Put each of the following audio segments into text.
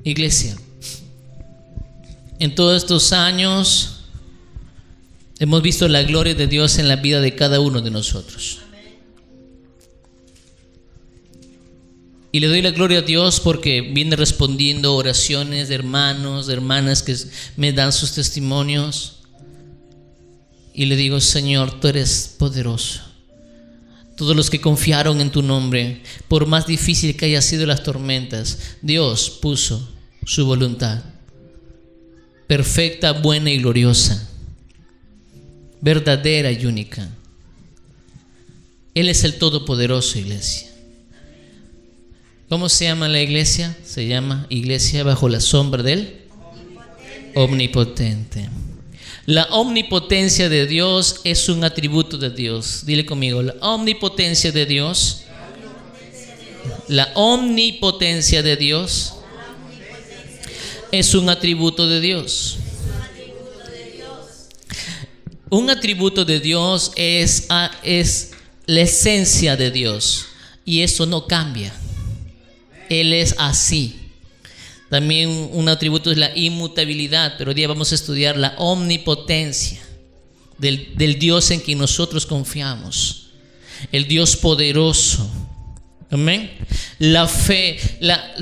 Iglesia, en todos estos años hemos visto la gloria de Dios en la vida de cada uno de nosotros. Y le doy la gloria a Dios porque viene respondiendo oraciones de hermanos, de hermanas que me dan sus testimonios. Y le digo: Señor, tú eres poderoso. Todos los que confiaron en tu nombre, por más difícil que hayan sido las tormentas, Dios puso su voluntad perfecta, buena y gloriosa, verdadera y única. Él es el Todopoderoso, iglesia. ¿Cómo se llama la iglesia? Se llama Iglesia bajo la sombra del Omnipotente. La omnipotencia de Dios es un atributo de Dios. Dile conmigo: la omnipotencia de Dios. La omnipotencia de Dios es un atributo de Dios. Un atributo de Dios es la esencia de Dios, y eso no cambia. Él es así. También un atributo es la inmutabilidad, pero hoy día vamos a estudiar la omnipotencia del Dios en quien nosotros confiamos, el Dios poderoso. Amén. La fe.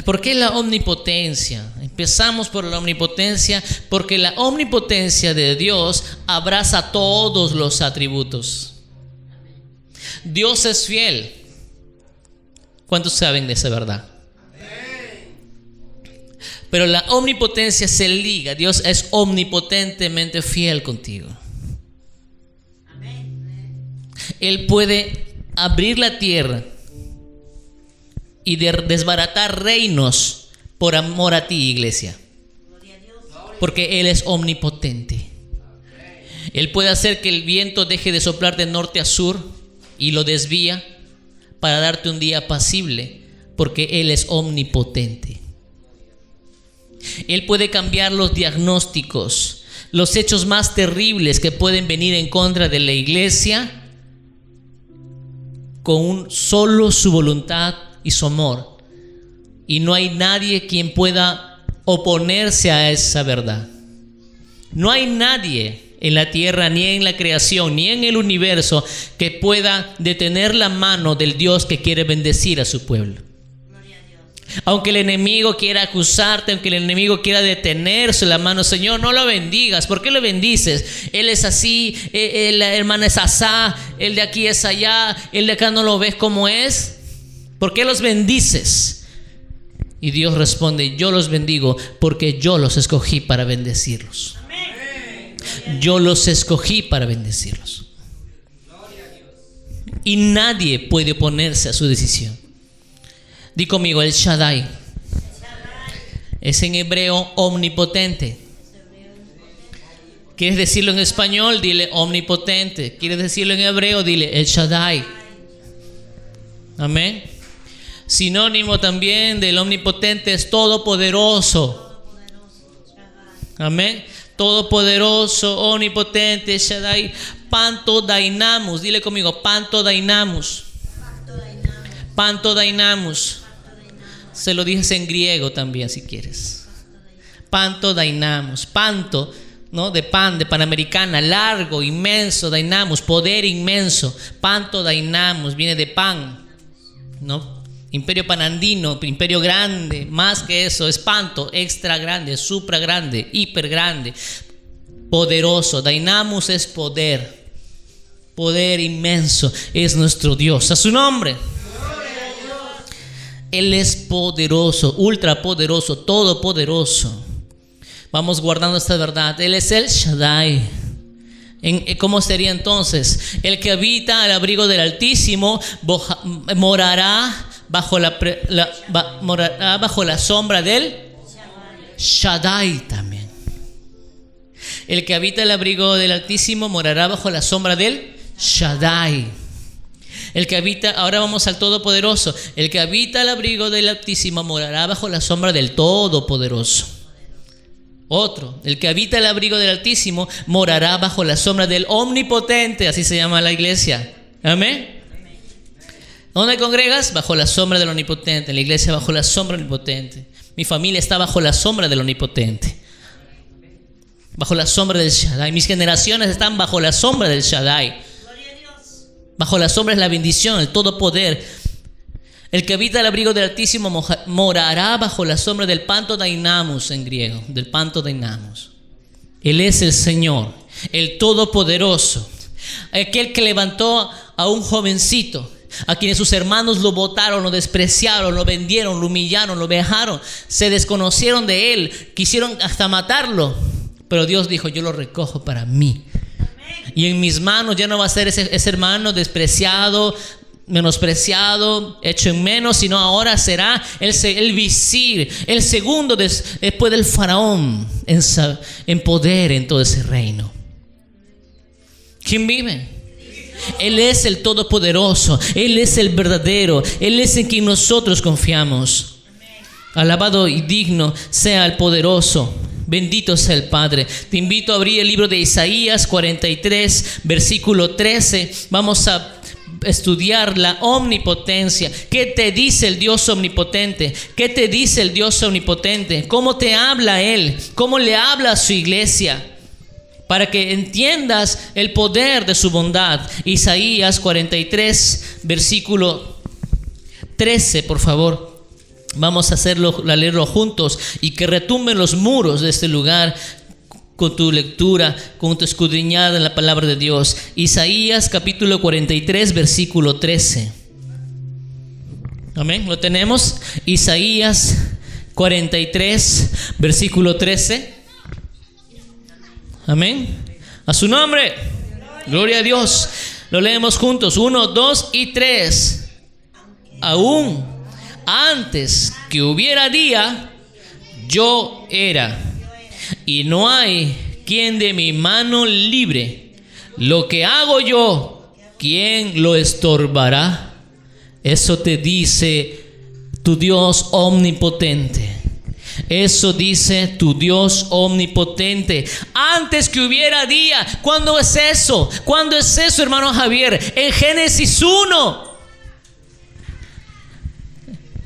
¿Por qué la omnipotencia? Empezamos por la omnipotencia porque la omnipotencia de Dios abraza todos los atributos. Dios es fiel. ¿Cuántos saben de esa verdad? Pero la omnipotencia se liga. Dios es omnipotentemente fiel contigo. Él puede abrir la tierra y desbaratar reinos por amor a ti, iglesia. Porque Él es omnipotente. Él puede hacer que el viento deje de soplar de norte a sur y lo desvía para darte un día apacible, porque Él es omnipotente. Él puede cambiar los diagnósticos, los hechos más terribles que pueden venir en contra de la iglesia, con solo su voluntad y su amor. Y no hay nadie quien pueda oponerse a esa verdad. No hay nadie en la tierra, ni en la creación, ni en el universo que pueda detener la mano del Dios que quiere bendecir a su pueblo. Aunque el enemigo quiera acusarte, aunque el enemigo quiera detenerse la mano: Señor, no lo bendigas. ¿Por qué lo bendices? Él es así, la hermana es asá, el de aquí es allá, el de acá no lo ves como es. ¿Por qué los bendices? Y Dios responde: yo los bendigo porque yo los escogí para bendecirlos. Yo los escogí para bendecirlos. Y nadie puede oponerse a su decisión. Di conmigo: el Shaddai. Es en hebreo omnipotente. ¿Quieres decirlo en español? Dile omnipotente. ¿Quieres decirlo en hebreo? Dile el Shaddai. Amén. Sinónimo también del omnipotente es todopoderoso. Amén. Todopoderoso, omnipotente, Shaddai. Panto Dainamus. Dile conmigo: Panto Dainamus. Panto Dainamus. Se lo dices en griego también si quieres. Panto Dainamus. Panto, ¿no? De pan, de panamericana, largo, inmenso, Dainamus, poder inmenso. Panto Dainamus viene de pan, ¿no? Imperio panandino, imperio grande, más que eso, es panto, extra grande, supra grande, hiper grande, poderoso. Dainamus es poder, poder inmenso, es nuestro Dios. A su nombre. Él es poderoso, ultrapoderoso, todopoderoso. Vamos guardando esta verdad. Él es el Shaddai. ¿Cómo sería entonces? El que habita al abrigo del Altísimo morará bajo la sombra del Shaddai también. El que habita al abrigo del Altísimo morará bajo la sombra del Shaddai. El que habita, ahora vamos al Todopoderoso. El que habita al abrigo del Altísimo morará bajo la sombra del Todopoderoso. Otro, el que habita al abrigo del Altísimo morará bajo la sombra del Omnipotente. Así se llama la iglesia. Amén. ¿Dónde congregas? Bajo la sombra del Omnipotente. En la iglesia bajo la sombra del Omnipotente. Mi familia está bajo la sombra del Omnipotente, bajo la sombra del Shaddai. Mis generaciones están bajo la sombra del Shaddai. Bajo la sombra es la bendición, el todopoder. El que habita el abrigo del Altísimo morará bajo la sombra del Panto Dainamus en griego, del Panto Dainamus. Él es el Señor, el Todopoderoso, aquel que levantó a un jovencito, a quienes sus hermanos lo botaron, lo despreciaron, lo vendieron, lo humillaron, lo vejaron, se desconocieron de él, quisieron hasta matarlo. Pero Dios dijo: yo lo recojo para mí. Y en mis manos ya no va a ser ese hermano despreciado, menospreciado, hecho en menos, sino ahora será el visir, el segundo después del faraón en poder en todo ese reino. ¿Quién vive? Él es el Todopoderoso, Él es el verdadero, Él es en quien nosotros confiamos. Alabado y digno sea el poderoso. Bendito sea el Padre. Te invito a abrir el libro de Isaías 43, versículo 13. Vamos a estudiar la omnipotencia. ¿Qué te dice el Dios omnipotente? ¿Qué te dice el Dios omnipotente? ¿Cómo te habla Él? ¿Cómo le habla a su iglesia? Para que entiendas el poder de su bondad. Isaías 43, versículo 13, por favor. Vamos a leerlo juntos y que retumben los muros de este lugar con tu lectura, con tu escudriñada en la palabra de Dios. Isaías capítulo 43, versículo 13. Amén, ¿lo tenemos? Isaías 43, versículo 13. Amén. A su nombre. Gloria a Dios. Lo leemos juntos. 1, 2 y 3. Aún antes que hubiera día, yo era, y no hay quien de mi mano libre. Lo que hago yo, ¿quién lo estorbará? Eso te dice tu Dios omnipotente. Eso dice tu Dios omnipotente. Antes que hubiera día. ¿Cuándo es eso? ¿Cuándo es eso, hermano Javier? En Génesis 1.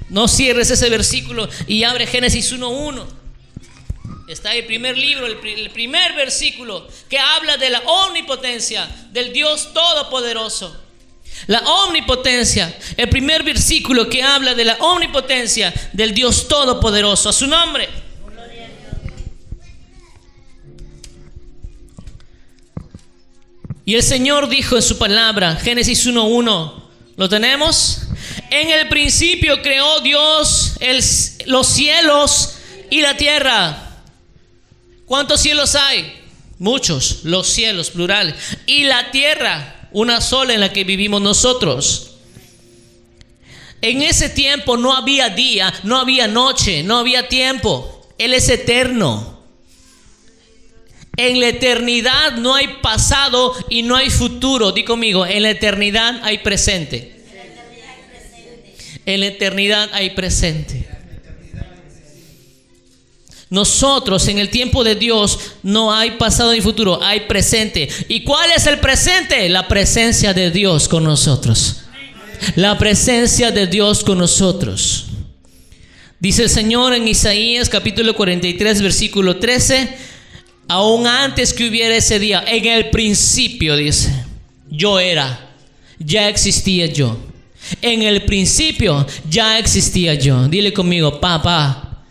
No cierres ese versículo y abre Génesis 1:1. Está el primer libro, el primer versículo que habla de la omnipotencia del Dios Todopoderoso. La omnipotencia, el primer versículo que habla de la omnipotencia del Dios Todopoderoso. A su nombre. Y el Señor dijo en su palabra, Génesis 1:1, ¿lo tenemos? En el principio creó Dios los cielos y la tierra. ¿Cuántos cielos hay? Muchos, los cielos, plural. Y la tierra, una sola en la que vivimos nosotros. En ese tiempo no había día, no había noche, no había tiempo. Él es eterno. En la eternidad no hay pasado y no hay futuro. Di conmigo, en la eternidad hay presente. En la eternidad hay presente. Nosotros en el tiempo de Dios no hay pasado ni futuro, hay presente. ¿Y cuál es el presente? La presencia de Dios con nosotros. La presencia de Dios con nosotros. Dice el Señor en Isaías capítulo 43 versículo 13. Aún antes que hubiera ese día, en el principio dice, yo era, ya existía yo. En el principio ya existía yo. Dile conmigo, papá.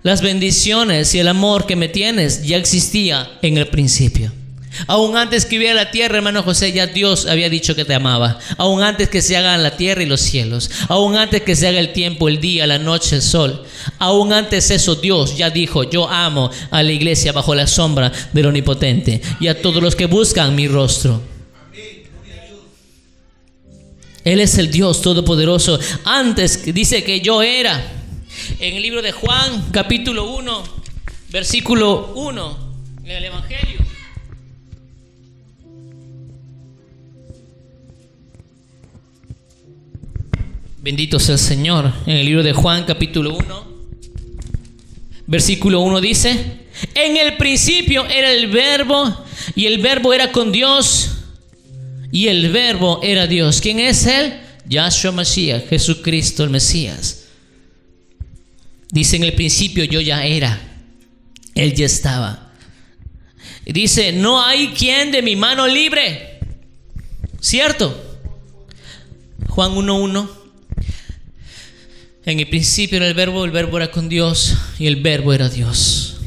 Las bendiciones y el amor que me tienes ya existía en el principio. Aún antes que hubiera la tierra, hermano José, ya Dios había dicho que te amaba. Aún antes que se hagan la tierra y los cielos. Aún antes que se haga el tiempo, el día, la noche, el sol. Aún antes eso, Dios ya dijo, yo amo a la iglesia bajo la sombra del Omnipotente y a todos los que buscan mi rostro. Él es el Dios Todopoderoso. Antes dice que yo era. En el libro de Juan, capítulo 1, versículo 1, en el Evangelio. Bendito sea el Señor. En el libro de Juan, capítulo 1, versículo 1 dice: en el principio era el Verbo, y el Verbo era con Dios, y el Verbo era Dios. ¿Quién es Él? Yahshua Mashiach, Jesucristo el Mesías. Dice, en el principio yo ya era, Él ya estaba. Dice, no hay quien de mi mano libre. ¿Cierto? Juan 1:1. En el principio era el verbo era con Dios y el verbo era Dios.